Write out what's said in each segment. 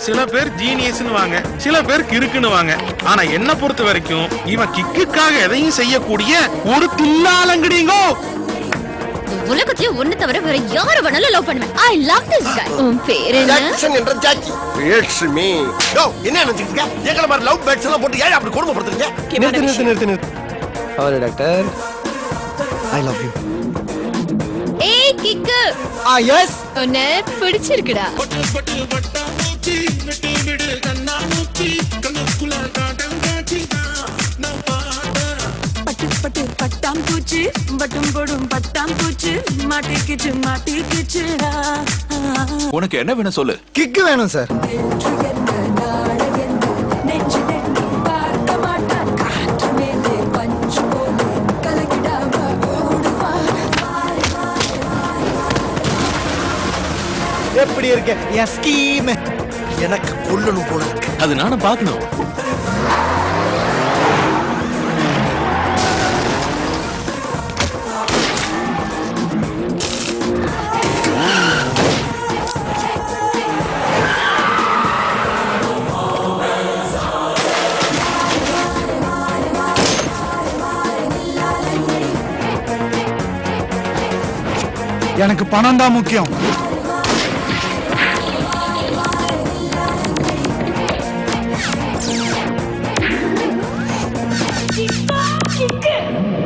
சில பேர் ஜீனியஸ்னுவாங்க, சில பேர் கிறுக்குன்னுவாங்க. ஆனா என்ன பொறுத்த வரைக்கும் இவன் கிக்குக்காக எதையும் செய்யக்கூடிய ஒரு தில்லாலங்கடிங்கோ. உலகத்திலே ஒண்ணு தவிர வேற யார வேணாலும் லவ் பண்ணுவேன். I love this guy. உன் பேர் என்ன? ஜாக்சன் என்ற ஜாக்கி. It's me. யோ என்ன நினைச்சிருக்க? ஏகல மாதிரி லவ் பேட்ஸ் எல்லாம் போட்டு ஏன் அப்படி கொடுமைப்படுத்துறீங்க? நிறுத்து. அவரே டாக்டர். I love you. ஏய் கிக்கு. Yes. உன்னை பிடிச்சிருக்குடா. பட்டு பட்டாம் பூச்சி பட்டும் போடும் பட்டாம் பூச்சி மாட்டிக்கிச்சு உனக்கு என்ன வேணும் சொல்லு. கிக்கு வேணும் சார். எப்படி இருக்க என் ஸ்கீம்? எனக்கு கொல்லணும் போல இருக்கு. அது நானும் பார்க்கணும். எனக்கு பணம் தான் முக்கியம்.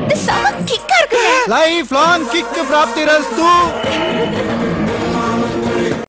இது செம கிக்கா இருக்கு. லைஃப் லாங் கிக் பிராப்தி ரஸ்து.